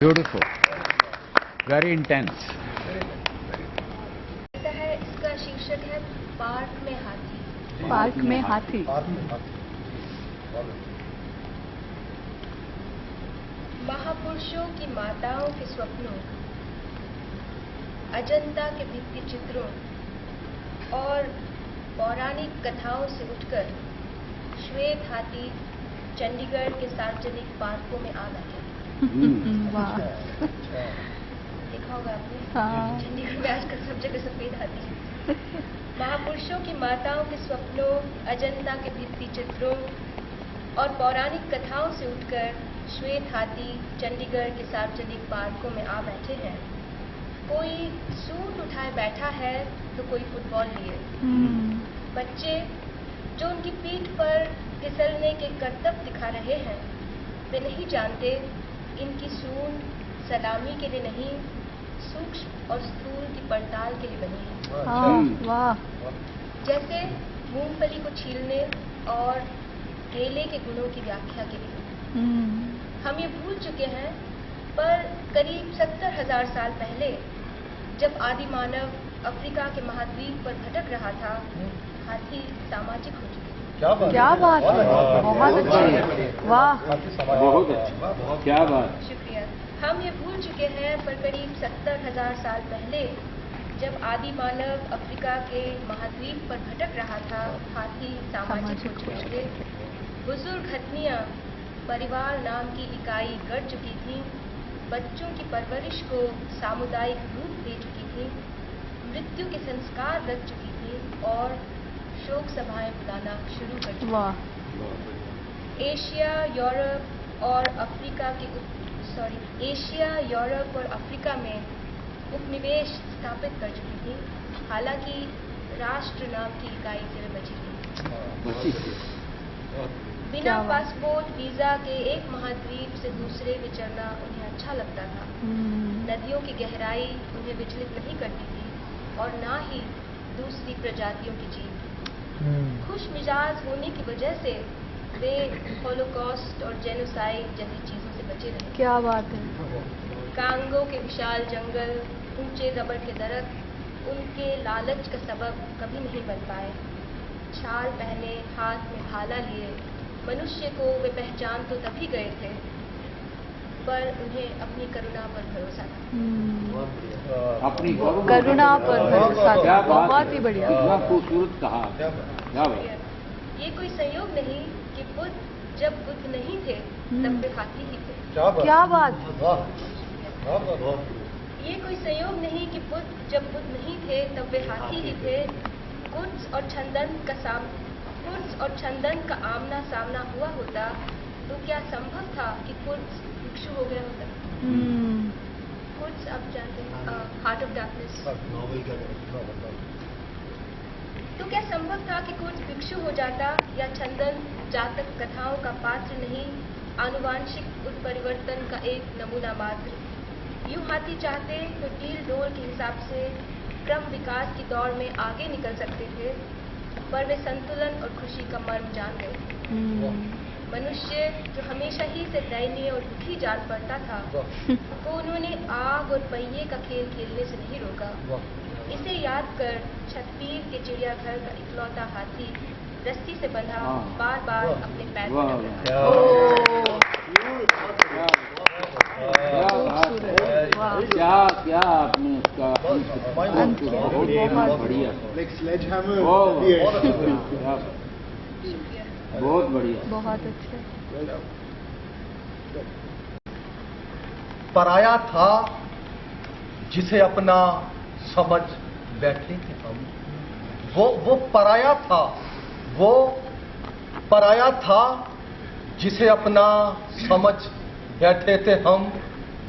Beautiful. Very intense. इसका शीर्षक है पार्क में हाथी। पार्क में हाथी। महापुरुषों की माताओं के स्वप्नों, अजंता के भित्ति चित्रों और पौराणिक कथाओं से उठकर श्वेत हाथी चंडीगढ़ के सार्वजनिक पार्कों में आ बैठे। वाह। देखा होगा आपने। हाँ। चंडीगढ़ में आजकल सब जगह सफेद हाथी है। महापुरुषों की माताओं के स्वप्नों, अजंता के भित्ति चित्रों और पौराणिक कथाओं से उठकर श्वेत हाथी चंडीगढ़ के सार्वजनिक पार्कों में आ बैठे हैं। कोई सूट उठाए बैठा है तो कोई फुटबॉल लिए। बच्चे जो उनकी पीठ पर फिसलने के करतब दिखा रहे हैं, वे नहीं जानते इनकी सूंड सलामी के लिए नहीं, सूक्ष्म और स्थूल की पड़ताल के लिए बनी है। वाह। जैसे मूंगफली को छीलने और केले के गुणों की व्याख्या के लिए। हम ये भूल चुके हैं, पर करीब 70,000 साल पहले जब आदि मानव अफ्रीका के महाद्वीप पर भटक रहा था, हाथी सामाजिक हो चुके थे। क्या बात है, बहुत अच्छी। वाह, बहुत अच्छा। क्या बात। शुक्रिया। हम ये भूल चुके हैं, पर करीब 70,000 साल पहले जब आदि मानव अफ्रीका के महाद्वीप पर भटक रहा था, हाथी सामाजिक हो चुके थे। बुजुर्ग हथनियाँ परिवार नाम की इकाई गढ़ चुकी थीं, बच्चों की परवरिश को सामुदायिक रूप दे चुकी थीं, मृत्यु के संस्कार रच चुकी थीं और शोक सभाएं बुलाना शुरू कर चुकी। वाह। एशिया, यूरोप और अफ्रीका में उपनिवेश स्थापित कर चुकी थी। हालांकि राष्ट्र नाम की इकाई सिर्फ बची थी। बिना पासपोर्ट वीजा के एक महाद्वीप से दूसरे विचरना उन्हें अच्छा लगता था। नदियों की गहराई उन्हें विचलित नहीं करती थी और ना ही दूसरी प्रजातियों की जीव। खुश मिजाज होने की वजह से वे होलोकॉस्ट और जेनोसाइड जैसी चीजों से बचे रहे। क्या बात है। कांगो के विशाल जंगल, ऊंचे रबड़ के दरख्त उनके लालच का सबब कभी नहीं बन पाए। छाल पहने, हाथ में भाला लिए मनुष्य को वे पहचान तो तभी गए थे, पर उन्हें अपनी करुणा पर भरोसा था। अपनी करुणा पर भरोसा था। बहुत ही बढ़िया। इतना खूबसूरत कहा। क्या बात। ये कोई संयोग नहीं कि बुद्ध जब बुद्ध नहीं थे तब वे हाथी ही थे। क्या बात। ये कोई संयोग नहीं कि बुद्ध जब बुद्ध नहीं थे तब वे हाथी ही थे। कुर्स और छंदन का आमना सामना हुआ होता तो क्या संभव था कि कुर्स भिक्षु हो गया होता। कुर्स आप जानते हैं, हार्ट ऑफ डार्कनेस। तो क्या संभव था कि कुर्स भिक्षु हो जाता, या छंदन जातक कथाओं का पात्र नहीं, आनुवांशिक उत्परिवर्तन का एक नमूना मात्र। यूं हाथी चाहते तो डील डोल के हिसाब से क्रम विकास की दौड़ में आगे निकल सकते थे, पर वे संतुलन और खुशी का मर्म जान गए। मनुष्य जो हमेशा ही से दयनीय और दुखी जान पड़ता था, तो उन्होंने आग और पहिए का खेल खेलने से नहीं रोका। इसे याद कर छत्तीस के चिड़ियाघर का इकलौता हाथी रस्सी से बंधा बार बार अपने पैर पटक रहा। क्या आपने उसका बहुत बढ़िया। बहुत बढ़िया। बहुत अच्छे। पराया था जिसे अपना समझ बैठे थे हम। वो पराया था, वो पराया था जिसे अपना समझ बैठे थे हम।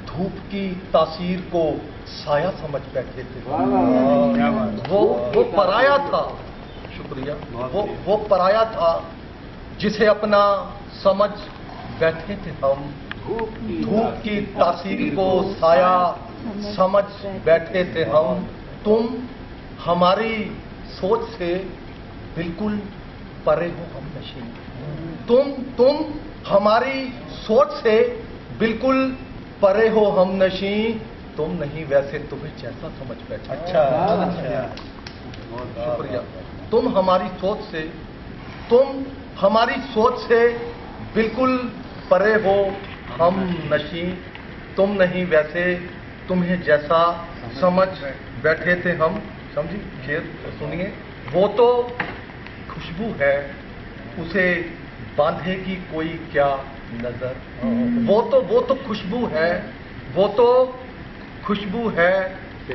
धूप की तासीर को साया समझ बैठे थे। वो पराया था। शुक्रिया। वो पराया था जिसे अपना समझ बैठे थे हम। धूप की तासीर को साया समझ बैठे थे हम। तुम हमारी सोच से बिल्कुल परे हो हम नशीं। तुम हमारी सोच से बिल्कुल परे हो हम नशी, तुम नहीं वैसे तुम्हें जैसा समझ बैठे। अच्छा। शुक्रिया। तुम हमारी सोच से बिल्कुल परे हो हम नशी, तुम नहीं वैसे तुम्हें जैसा समझ बैठे थे हम। समझी? शेर सुनिए। वो तो खुशबू है, उसे बांधेगी कोई क्या नजर। वो तो खुशबू है, वो तो खुशबू है,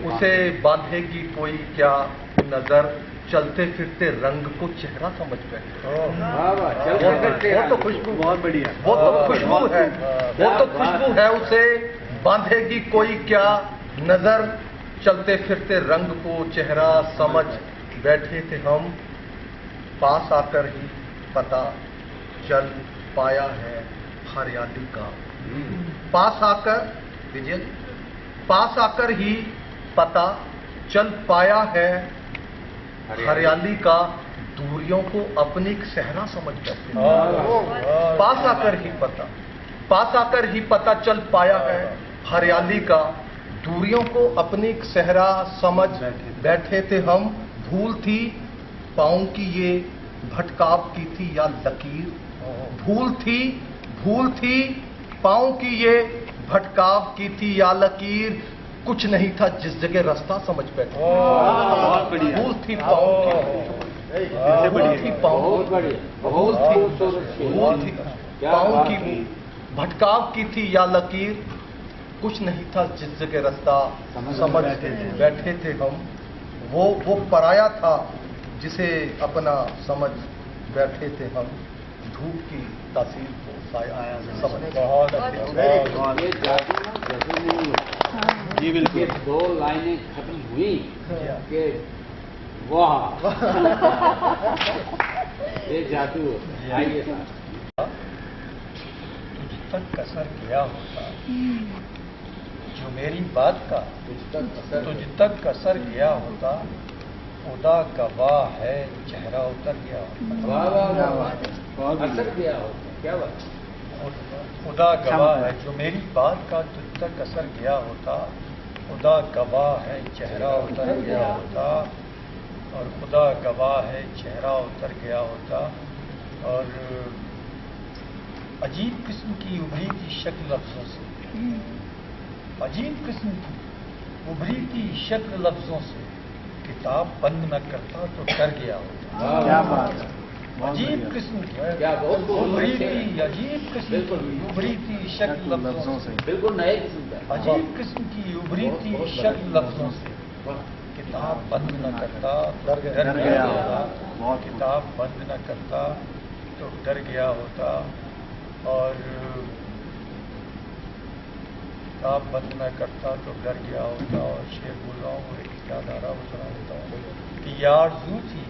उसे बांधेगी कोई क्या नजर। चलते फिरते रंग को चेहरा समझ बैठे। वो तो खुशबू, बहुत बढ़िया। वो तो खुशबू है, वो तो खुशबू है, उसे बांधेगी कोई क्या नजर। चलते फिरते रंग को चेहरा समझ बैठे थे हम। पास आकर ही पता चल पाया है हरियाली का। पास आकर, लीजिए, पास आकर ही पता चल पाया है हरियाली का। दूरियों को अपनी एक सहरा समझ बैठे। पास आकर ही पता चल पाया है हरियाली का। दूरियों को अपनी एक सहरा समझ बैठे थे हम। भूल थी पाँव की ये भटकाव की थी या लकीर। भूल थी पाँव की ये भटकाव की थी या लकीर। कुछ नहीं था जिस जगह रास्ता समझ बैठे। बहुत बढ़िया। भूल थी पाँव की, भूल थी पाँव बहुत बढ़िया। भूल थी पाँव की की भटकाव की थी या लकीर। कुछ नहीं था जिस जगह रास्ता समझ बैठे थे हम। वो पराया था जिसे अपना समझ बैठे थे हम। धूप की तासीर को साया समझ। बहुत ये जादू ना जैसे नहीं हुआ। जी ये दो लाइनें खत्म हुई कि वाह, ये जादू आइए साहब। तुझ तक कसर गया होता जो मेरी बात का, तुझ तक कसर गया होता। खुदा गवाह है चेहरा उतर गया होता। वाह वाह वाह, असर गया होता। क्या बात। खुदा गवाह है जो मेरी बात का तुझ तक असर गया होता। खुदा गवाह है चेहरा उतर गया होता। और खुदा गवाह है चेहरा उतर गया होता। और अजीब किस्म की उभरी थी शक्ल लफ्जों से, अजीब किस्म की उभरी थी शक्ल लफ्जों से। किताब बंद न करता तो डर गया होता। क्या बात है। अजीब किस्म की क्या बहुत उभरी थी, अजीब किस्म की उभरी थी शक्ल लफ्जों से। बिल्कुल नए किस्म का। अजीब किस्म की उभरी थी शक्ल लफ्जों से। किताब बंद न करता तो डर गया होता। किताब बंद न करता तो डर गया होता। और किताब बंद न करता तो डर गया होता। और शेर बोल रहा हूँ, एक याद आ रहा वो सुना देता हूँ कि यार जू थी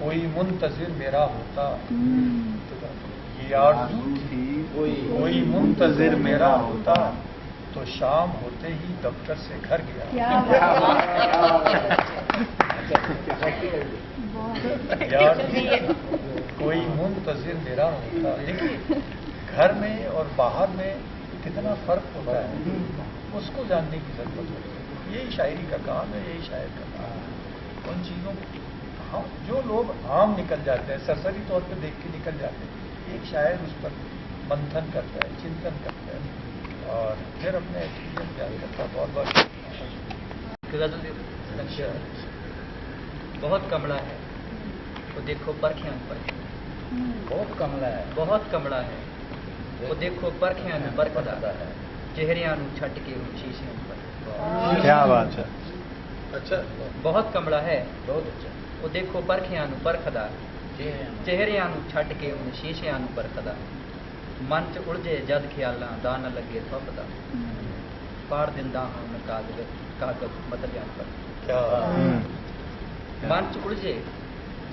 कोई मुंतजिर मेरा होता। ये आरज़ू थी कोई मुंतजिर मेरा होता। तो शाम होते ही दफ्तर से घर गया। यार कोई मुंतजिर मेरा होता। देखिए घर में और बाहर में कितना फर्क होता है, उसको जानने की जरूरत होती है। यही शायरी का काम है, यही शायर का काम है। उन चीजों को हाँ, जो लोग आम निकल जाते हैं, सरसरी तौर पर देख के निकल जाते हैं, एक शायर उस पर मंथन करता है, चिंतन करता है और फिर अपने एक्सपीरियंस बयान करता है। बहुत बहुत कमला है वो देखो परख्यां पर। बहुत कमला है। बहुत कमला है वो देखो परख्यां परखदा है। चेहरियां नूं छट के शीशियां पर। क्या बात है। अच्छा, बहुत कमला है बहुत अच्छा। वो देखो परखियां नूं परखदा। चेहरियां नूं छट के उन शीशियां नूं परखदा। मन च उलझे जद ख्यालां दा न लगे थपदा। पाड़ दिंदा हां मैं कागज मतलियां पर। मन च उलझे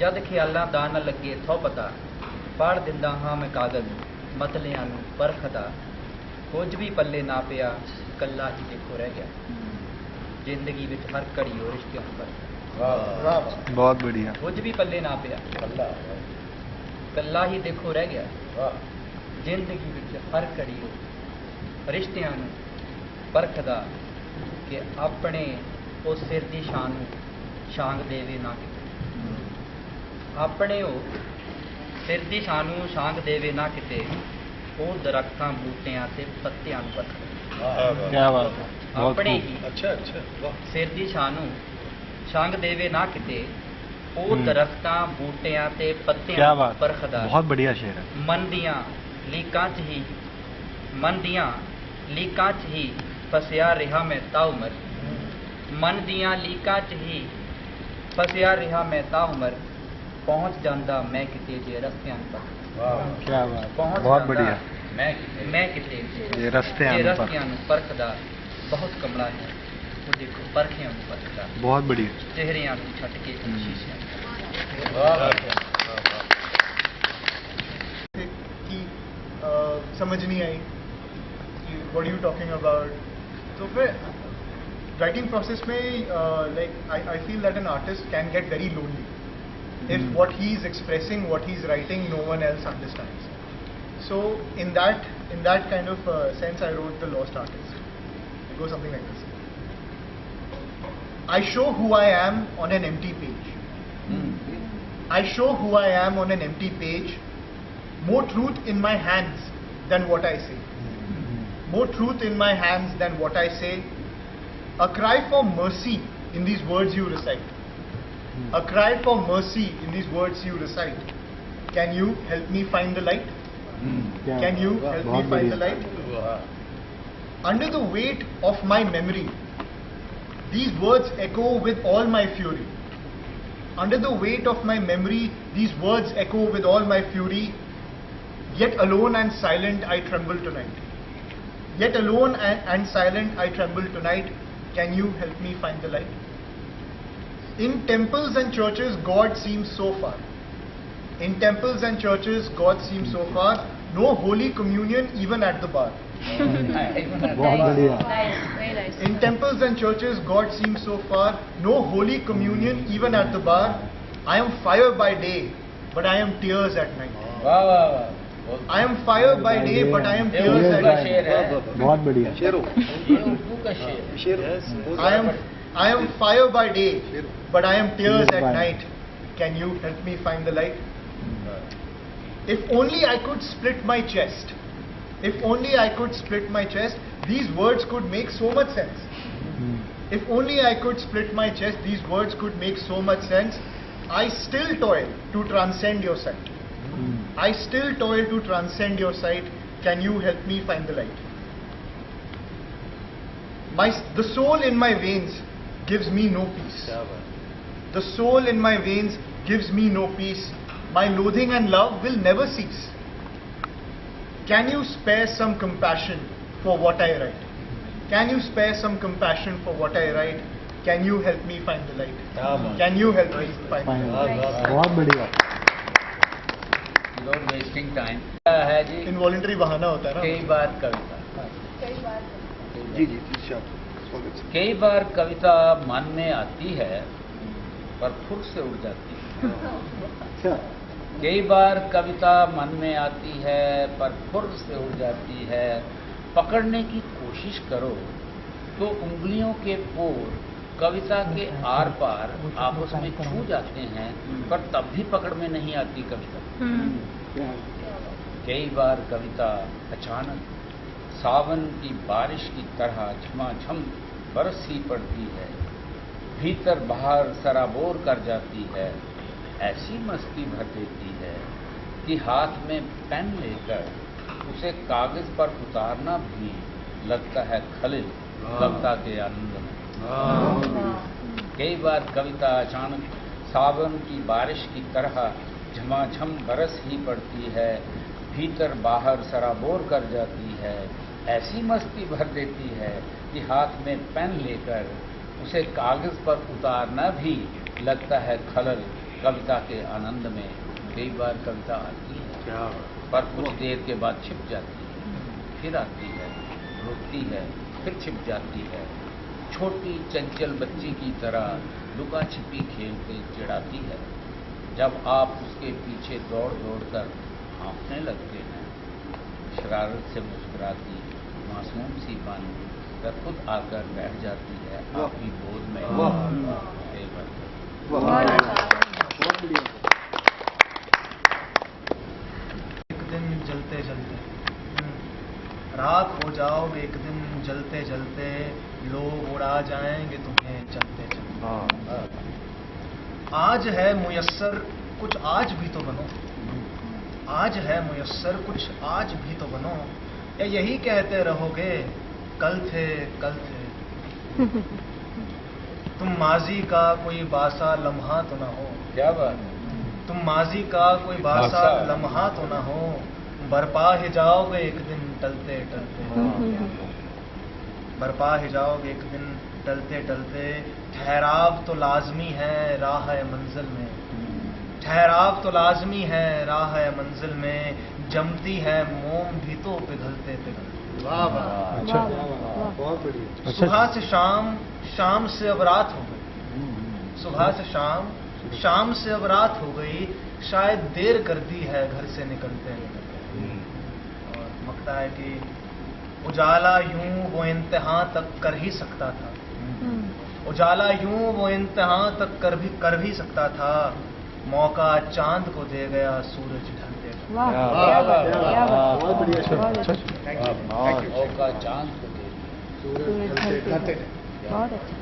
जद ख्यालां दा न लगे थपदा। पाड़ दिंदा हां मैं कागज मतलियां नूं परखदा। कुछ भी पल्ले ना पिया कल्ला ही देखो रह गया। जिंदगी विच हर घड़ी और रिश्तियां पर। बहुत बढ़िया। कुछ भी पल्ले ना पिया कल्ला ही देखो रह गया। जिंदगी विच हर घड़ी रिश्तियां नूं परखदा कि अपने उस सिर दी शान नूं छांग देवे ना किते। अपने ਉਹ ਸਿਰ ਦੀ ਸ਼ਾਨ ਨੂੰ ਛਾਂਗ ਦੇਵੇ ਨਾ ਕਿਤੇ, ਉਹ ਦਰਖਤਾਂ ਬੂਟਿਆਂ ਤੇ ਪੱਤਿਆਂ ਨੂੰ ਪਰਖਦਾ। क्या बात है, ਆਪਣੇ ਹੀ अच्छा अच्छा, वाह। ਸਿਰ ਦੀ ਸ਼ਾਨ ਨੂੰ ਛਾਂਗ ਦੇਵੇ ਨਾ ਕਿਤੇ, ਉਹ ਦਰਖਤਾਂ ਬੂਟਿਆਂ ਤੇ ਪੱਤਿਆਂ ਨੂੰ ਪਰਖਦਾ। बहुत बढ़िया शेर है। ਮਨ ਦੀਆਂ ਲੀਕਾਂ 'ਚ ਹੀ ਫਸਿਆ ਰਿਹਾ ਮੈਂ ਤਾ ਉਮਰ। ਮਨ ਦੀਆਂ ਲੀਕਾਂ 'ਚ ਹੀ ਫਸਿਆ ਰਿਹਾ ਮੈਂ ਤਾ ਉਮਰ, ਪਹੁੰਚ ਜਾਂਦਾ ਮੈਂ ਕਿਤੇ ਜੇ ਰਸਤਿਆਂ ਪਰ। क्या बात, ਪਹੁੰਚ बहुत ਜਾਂਦਾ बढ़िया। ਮੈਂ ਕਿਤੇ ये रस्ते ਜੇ आने पर ਰਸਤਿਆਂ ਨੂੰ ਪਰਖਦਾ। ਬਹੁਤ ਕਮਲਾ ਹੈ ਉਹ, ਦੇਖੋ ਪਰਖਿਆਂ ਨੂੰ ਪਰਖਦਾ, बहुत बढ़िया। ਚਿਹਰਿਆਂ ਨੂੰ ਛੱਡ ਕੇ ਸ਼ੀਸ਼ਿਆਂ ਨੂੰ। कि समझ नहीं आई कि what are you talking about. तो फिर राइटिंग प्रोसेस में like I feel that an artist can get very lonely if what he is expressing, what he is writing, no one else understands. So in that kind of sense, I wrote The Lost Artist. It goes something like this: I show who I am on an empty page. I show who I am on an empty page. More truth in my hands than what I say. More truth in my hands than what I say. A cry for mercy in these words you recite. A cry for mercy in these words you recite. Can you help me find the light? Can you help me find the light? Under the weight of my memory, these words echo with all my fury. Under the weight of my memory, these words echo with all my fury. Yet alone and silent I tremble tonight. Yet alone and silent I tremble tonight. Can you help me find the light? In temples and churches, God seems so far. In temples and churches, God seems so far. No holy communion even at the bar. बहुत बढ़िया। Very nice. In temples and churches, God seems so far. No holy communion even at the bar. I am fire by day, but I am tears at night. वाह वाह वाह, I am fire by day, but I am tears at night. बहुत बढ़िया। ये उर्दू का शेर है। I am fire by day, but I am tears at night. Can you help me find the light? If only I could split my chest. If only I could split my chest, these words could make so much sense. If only I could split my chest, these words could make so much sense. I still toil to transcend your sight. I still toil to transcend your sight. Can you help me find the light? The soul in my veins gives me no peace. The soul in my veins gives me no peace. My loathing and love will never cease. Can you spare some compassion for what I write? Can you spare some compassion for what I write? Can you help me find the light? Can you help me find the light? बहुत बढ़िया। Without wasting time है जी। Involuntary बहाना होता है ना। कई बार कविता जी जी जी, कई बार कविता मन में आती है पर फुर्र से उड़ जाती है। कई बार कविता मन में आती है पर फुर्र से उड़ जाती है। पकड़ने की कोशिश करो तो उंगलियों के पोर कविता के आर पार आपस में छू जाते हैं, पर तब भी पकड़ में नहीं आती कविता। कई बार कविता अचानक सावन की बारिश की तरह झमाझम बरस ही पड़ती है, भीतर बाहर सराबोर कर जाती है। ऐसी मस्ती भर देती है कि हाथ में पेन लेकर उसे कागज पर उतारना भी लगता है खलिल कविता के आनंद में। कई बार कविता अचानक सावन की बारिश की तरह झमाझम बरस ही पड़ती है, भीतर बाहर सराबोर कर जाती है। ऐसी मस्ती भर देती है कि हाथ में पेन लेकर उसे कागज पर उतारना भी लगता है खलल कविता के आनंद में। कई बार कविता आती है पर कुछ देर के बाद छिप जाती है, फिर आती है, रुकती है, फिर छिप जाती है। छोटी चंचल बच्ची की तरह लुका छिपी खेलते चिढ़ाती है। जब आप उसके पीछे दौड़ दौड़ कर हाँफने लगते हैं, शरारत से मुस्कुराती मासूम सी बानी वह खुद आकर बैठ जाती है आपकी गोद में। कई बार एक दिन जलते जलते राख हो जाओगे, एक दिन जलते जलते लोग उड़ा जाएंगे तुम्हें चलते चलते। आज है मुयस्सर कुछ आज भी तो बनो, आज है मुयस्सर कुछ आज भी तो बनो, या यही कहते रहोगे कल थे कल थे। तुम माजी का कोई बासा लम्हा तो ना हो, क्या बात, तुम माजी का कोई बासा लम्हा तो ना हो, बरपा ही जाओगे एक दिन टलते टलते। बरपा ही जाओगे एक दिन टलते टलते। ठहराव तो लाजमी है राह मंजिल में, ठहराव तो लाजमी है राह मंजिल में, जमती है मोम भी तो पिघलते पिघलते। वाह वाह, अच्छा बहुत बढ़िया। सुबह से शाम, शाम से अब रात हो गई, सुबह से शाम, शाम से अब रात हो गई, शायद देर कर दी है घर से निकलते निकलते। और मकता है कि उजाला यूं वो इंतहा तक कर ही सकता था, उजाला यूं वो इंतहा तक कर भी सकता था, मौका चांद को दे गया सूरज ढलते। वाह, बहुत बढ़िया, मौका चांद को दे बहुत अच्छा।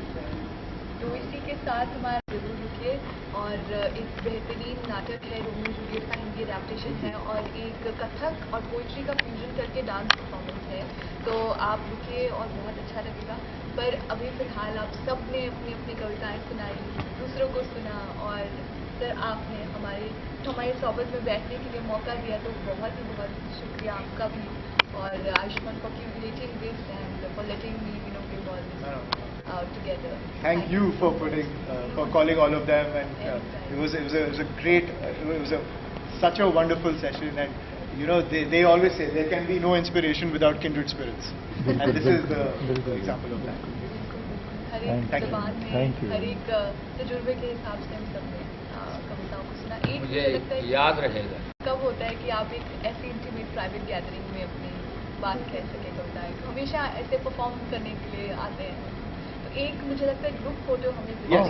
तो इसी के साथ हमारा जरूर रुकिए। और एक बेहतरीन नाटक है रोमियो जूलियट का, हिंदी एडेप्टेशन है, और एक कथक और पोइट्री का फ्यूजन करके डांस परफॉर्मेंस है। तो आप रुकिए और बहुत अच्छा लगेगा। पर अभी फिलहाल आप सब ने अपनी अपनी कविताएं सुनाई, दूसरों को सुना, और सर आपने हमारे सोबत में बैठने के लिए मौका दिया, तो बहुत ही बहुत शुक्रिया आपका भी। और Ayushman for curating this and for letting me give all this together. Thank you for putting, for calling all of them, and it was a great, such a wonderful session. And you know, they always say there can be no inspiration without kindred spirits, and this is the example of that. हर एक ज़बान में, हर एक तजुर्बे के हिसाब से हम सबने कविताओं को सुना। एक मुझे लगता है याद रहेगा कब होता है कि आप एक ऐसी इंटीमेट प्राइवेट गैदरिंग में अपनी बात कह सके कविताएं, हमेशा ऐसे परफॉर्म करने के लिए आते हैं। तो एक मुझे लगता है ग्रुप फोटो हमें yes.